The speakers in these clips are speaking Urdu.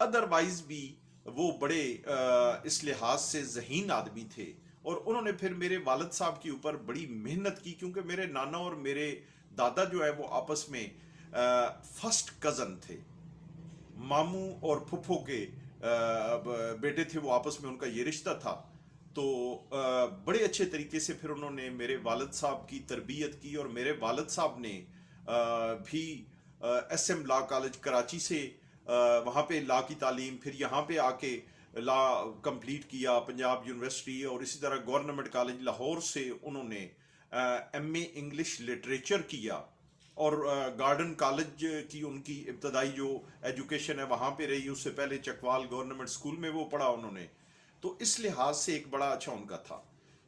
ادروائز بھی وہ بڑے اس لحاظ سے ذہین آدمی تھے، اور انہوں نے پھر میرے والد صاحب کے اوپر بڑی محنت کی، کیونکہ میرے نانا اور میرے دادا جو ہے وہ آپس میں فرسٹ کزن تھے، ماموں اور پھپھو کے بیٹے تھے وہ، آپس میں ان کا یہ رشتہ تھا۔ تو بڑے اچھے طریقے سے پھر انہوں نے میرے والد صاحب کی تربیت کی، اور میرے والد صاحب نے بھی S M Law College Karachi سے وہاں پہ لا کی تعلیم، پھر یہاں پہ آ کے لا کمپلیٹ کیا پنجاب یونیورسٹی، اور اسی طرح گورنمنٹ کالج لاہور سے انہوں نے ایم اے انگلش لٹریچر کیا، اور گارڈن کالج کی ان کی ابتدائی جو ایجوکیشن ہے وہاں پہ رہی، اس سے پہلے چکوال گورنمنٹ اسکول میں وہ پڑھا انہوں نے۔ تو اس لحاظ سے ایک بڑا اچھا ان کا تھا،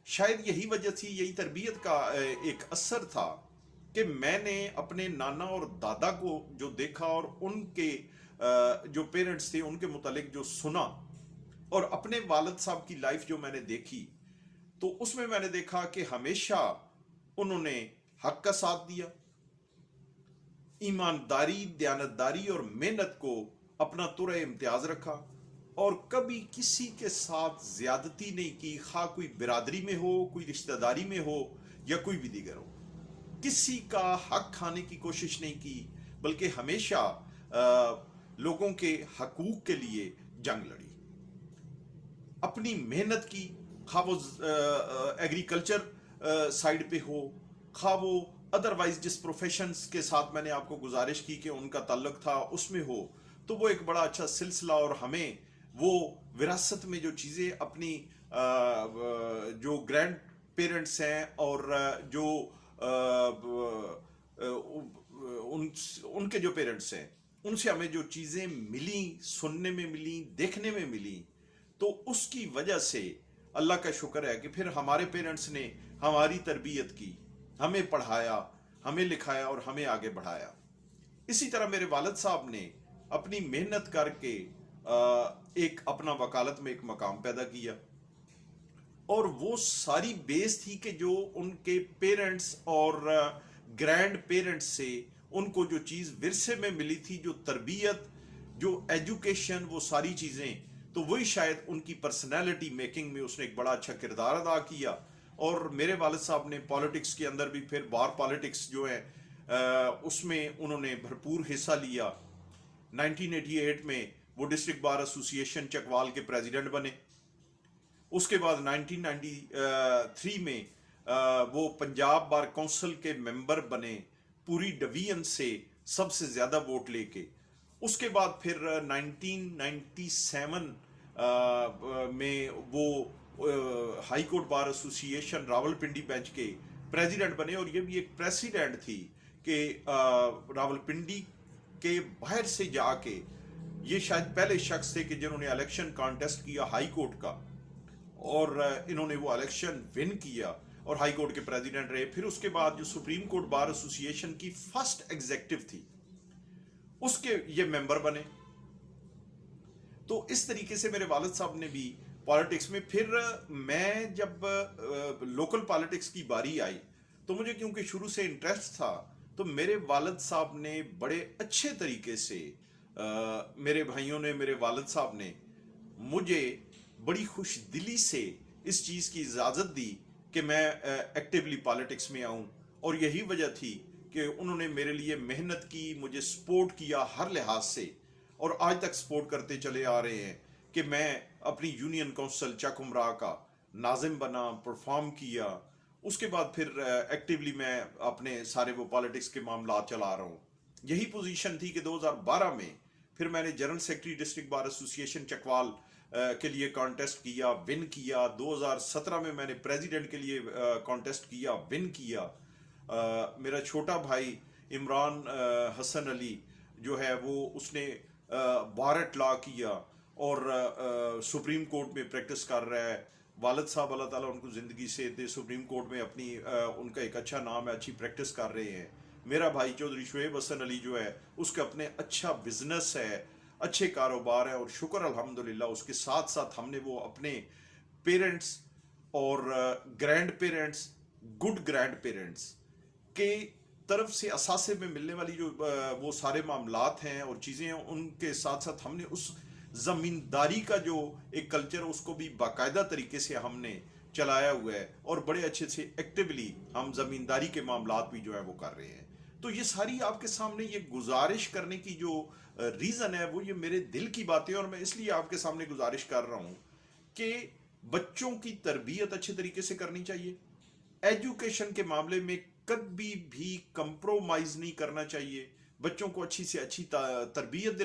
شاید یہی وجہ تھی، یہی تربیت کا ایک اثر تھا کہ میں نے اپنے نانا اور دادا کو جو دیکھا، اور ان کے جو پیرنٹس تھے ان کے متعلق جو سنا، اور اپنے والد صاحب کی لائف جو میں نے دیکھی، تو اس میں نے دیکھا کہ ہمیشہ انہوں نے حق کا ساتھ دیا، ایمانداری، دیانتداری اور محنت کو اپنا ترہ امتیاز رکھا، اور کبھی کسی کے ساتھ زیادتی نہیں کی، خواہ کوئی برادری میں ہو، کوئی رشتہ داری میں ہو، یا کوئی بھی دیگر ہو، کسی کا حق کھانے کی کوشش نہیں کی، بلکہ ہمیشہ لوگوں کے حقوق کے لیے جنگ لڑی، اپنی محنت کی، خواہ وہ ایگریکلچر سائڈ پہ ہو، خواہ وہ ادروائز جس پروفیشنز کے ساتھ میں نے آپ کو گزارش کی کہ ان کا تعلق تھا اس میں ہو، تو وہ ایک بڑا اچھا سلسلہ، اور ہمیں وہ وراثت میں جو چیزیں اپنی جو گرینڈ پیرنٹس ہیں، اور جو ان کے جو پیرنٹس ہیں، ان سے ہمیں جو چیزیں ملیں، سننے میں ملیں، دیکھنے میں ملیں، تو اس کی وجہ سے اللہ کا شکر ہے کہ پھر ہمارے پیرنٹس نے ہماری تربیت کی، ہمیں پڑھایا، ہمیں لکھایا، اور ہمیں آگے بڑھایا۔ اسی طرح میرے والد صاحب نے اپنی محنت کر کے ایک اپنا وکالت میں ایک مقام پیدا کیا، اور وہ ساری بیس تھی کہ جو ان کے پیرنٹس اور گرینڈ پیرنٹس سے ان کو جو چیز ورثے میں ملی تھی، جو تربیت، جو ایجوکیشن، وہ ساری چیزیں، تو وہی شاید ان کی پرسنالٹی میکنگ میں اس نے ایک بڑا اچھا کردار ادا کیا۔ اور میرے والد صاحب نے پالیٹکس کے اندر بھی پھر بار پالیٹکس جو ہے اس میں انہوں نے بھرپور حصہ لیا۔ 1988 میں وہ ڈسٹرکٹ بار ایسوسی ایشن چکوال کے پریزیڈنٹ بنے، اس کے بعد 1993 میں وہ پنجاب بار کونسل کے ممبر بنے، پوری ڈویژن سے سب سے زیادہ ووٹ لے کے۔ اس کے بعد پھر 1997 میں وہ ہائی کورٹ بار ایسوسی ایشن راول پنڈی بینچ کے پریزیڈنٹ بنے، اور یہ بھی ایک پریسیڈنٹ تھی کہ راول پنڈی کے باہر سے جا کے یہ شاید پہلے شخص تھے کہ جنہوں نے الیکشن کانٹیسٹ کیا ہائی کورٹ کا، اور انہوں نے وہ الیکشن ون کیا اور ہائی کورٹ کے پریزیڈنٹ رہے۔ پھر اس کے بعد جو سپریم کورٹ بار ایسوسی ایشن کی فرسٹ ایگزیکٹو تھی، اس کے یہ ممبر بنے۔ تو اس طریقے سے میرے والد صاحب نے بھی پالیٹکس میں، پھر میں جب لوکل پالیٹکس کی باری آئی تو مجھے کیونکہ شروع سے انٹرسٹ تھا، تو میرے والد صاحب نے بڑے اچھے طریقے سے میرے بھائیوں نے، میرے والد صاحب نے مجھے بڑی خوش دلی سے اس چیز کی اجازت دی کہ میں ایکٹیولی پالیٹکس میں آؤں، اور یہی وجہ تھی کہ انہوں نے میرے لیے محنت کی، مجھے سپورٹ کیا ہر لحاظ سے، اور آج تک سپورٹ کرتے چلے آ رہے ہیں کہ میں اپنی یونین کونسل چک امراء کا ناظم بنا، پرفارم کیا۔ اس کے بعد پھر ایکٹیولی میں اپنے سارے وہ پالیٹکس کے معاملات چلا رہا ہوں۔ یہی پوزیشن تھی کہ 2012 میں پھر میں نے جنرل سیکرٹری ڈسٹرکٹ بار ایسوسی ایشن چکوال کے لیے کانٹیسٹ کیا، ون کیا۔ 2017 میں نے پریزیڈنٹ کے لیے کانٹیسٹ کیا، ون کیا۔ میرا چھوٹا بھائی عمران حسن علی جو ہے وہ اس نے بارٹ لا کیا اور سپریم کورٹ میں پریکٹس کر رہا ہے۔ والد صاحب اللہ تعالیٰ ان کو زندگی سے دے، سپریم کورٹ میں اپنی ان کا ایک اچھا نام ہے، اچھی پریکٹس کر رہے ہیں۔ میرا بھائی چودھری شعیب حسن علی جو ہے اس کا اپنے اچھا بزنس ہے، اچھے کاروبار ہے، اور شکر الحمدللہ اس کے ساتھ ساتھ ہم نے وہ اپنے پیرنٹس اور grand parents, good grand parents کے طرف سے اثاثے میں ملنے والی جو وہ سارے معاملات ہیں اور چیزیں ہیں، ان کے ساتھ ساتھ ہم نے اس زمینداری کا جو ایک کلچر اس کو بھی باقاعدہ طریقے سے ہم نے چلایا ہوا ہے، اور بڑے اچھے سے ایکٹیولی ہم زمینداری کے معاملات بھی جو ہیں وہ کر رہے ہیں۔ تو یہ ساری آپ کے سامنے یہ گزارش کرنے کی جو ریزن ہے وہ یہ میرے دل کی باتیں، اور میں اس لیے آپ کے سامنے گزارش کر رہا ہوں کہ بچوں کی تربیت اچھے طریقے سے کرنی چاہیے، ایجوکیشن کے معاملے میں کبھی بھی کمپرومائز نہیں کرنا چاہیے، بچوں کو اچھی سے اچھی تربیت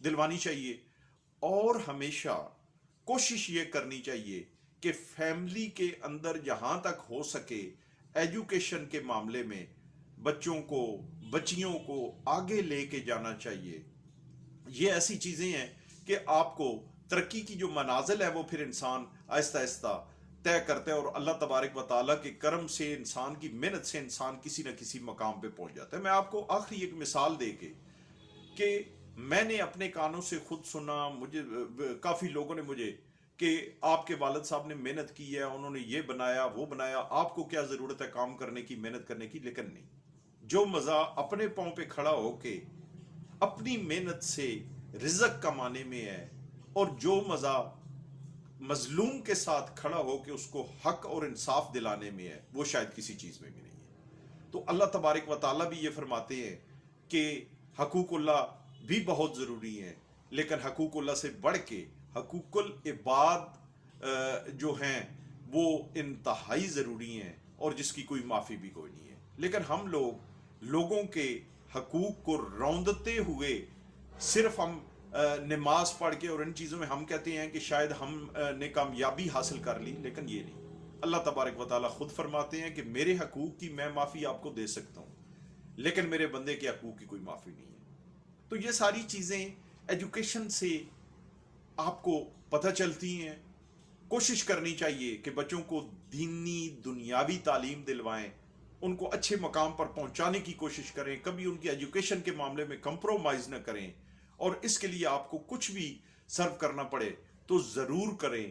دلوانی چاہیے، اور ہمیشہ کوشش یہ کرنی چاہیے کہ فیملی کے اندر جہاں تک ہو سکے ایجوکیشن کے معاملے میں بچوں کو بچیوں کو آگے لے کے جانا چاہیے۔ یہ ایسی چیزیں ہیں کہ آپ کو ترقی کی جو منازل ہے وہ پھر انسان آہستہ آہستہ طے کرتا ہے، اور اللہ تبارک و تعالیٰ کے کرم سے، انسان کی محنت سے انسان کسی نہ کسی مقام پہ پہنچ جاتا ہے۔ میں آپ کو آخری ایک مثال دے کے کہ میں نے اپنے کانوں سے خود سنا، مجھے کافی لوگوں نے مجھے کہ آپ کے والد صاحب نے محنت کی ہے، انہوں نے یہ بنایا وہ بنایا، آپ کو کیا ضرورت ہے کام کرنے کی، محنت کرنے کی؟ لیکن نہیں، جو مزہ اپنے پاؤں پہ کھڑا ہو کے اپنی محنت سے رزق کمانے میں ہے، اور جو مزہ مظلوم کے ساتھ کھڑا ہو کے اس کو حق اور انصاف دلانے میں ہے، وہ شاید کسی چیز میں بھی نہیں ہے۔ تو اللہ تبارک و تعالیٰ بھی یہ فرماتے ہیں کہ حقوق اللہ بھی بہت ضروری ہیں، لیکن حقوق اللہ سے بڑھ کے حقوق العباد جو ہیں وہ انتہائی ضروری ہیں، اور جس کی کوئی معافی بھی کوئی نہیں ہے۔ لیکن ہم لوگوں کے حقوق کو روندتے ہوئے صرف ہم نماز پڑھ کے اور ان چیزوں میں ہم کہتے ہیں کہ شاید ہم نے کامیابی حاصل کر لی، لیکن یہ نہیں۔ اللہ تبارک و تعالیٰ خود فرماتے ہیں کہ میرے حقوق کی میں معافی آپ کو دے سکتا ہوں، لیکن میرے بندے کے حقوق کی کوئی معافی نہیں ہے۔ تو یہ ساری چیزیں ایجوکیشن سے آپ کو پتہ چلتی ہیں۔ کوشش کرنی چاہیے کہ بچوں کو دینی دنیاوی تعلیم دلوائیں، ان کو اچھے مقام پر پہنچانے کی کوشش کریں، کبھی ان کی ایجوکیشن کے معاملے میں کمپرومائز نہ کریں، اور اس کے لیے آپ کو کچھ بھی سرو کرنا پڑے تو ضرور کریں۔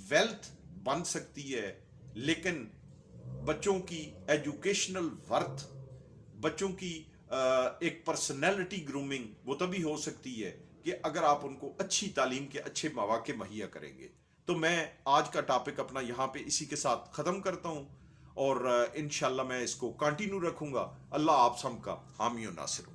ویلتھ بن سکتی ہے، لیکن بچوں کی ایجوکیشنل ورتھ، بچوں کی ایک پرسنالٹی گرومنگ وہ تبھی ہو سکتی ہے کہ اگر آپ ان کو اچھی تعلیم کے اچھے مواقع مہیا کریں گے۔ تو میں آج کا ٹاپک اپنا یہاں پہ اسی کے ساتھ ختم کرتا ہوں، اور انشاءاللہ میں اس کو کنٹینیو رکھوں گا۔ اللہ آپ سب کا حامی و ناصر ہو۔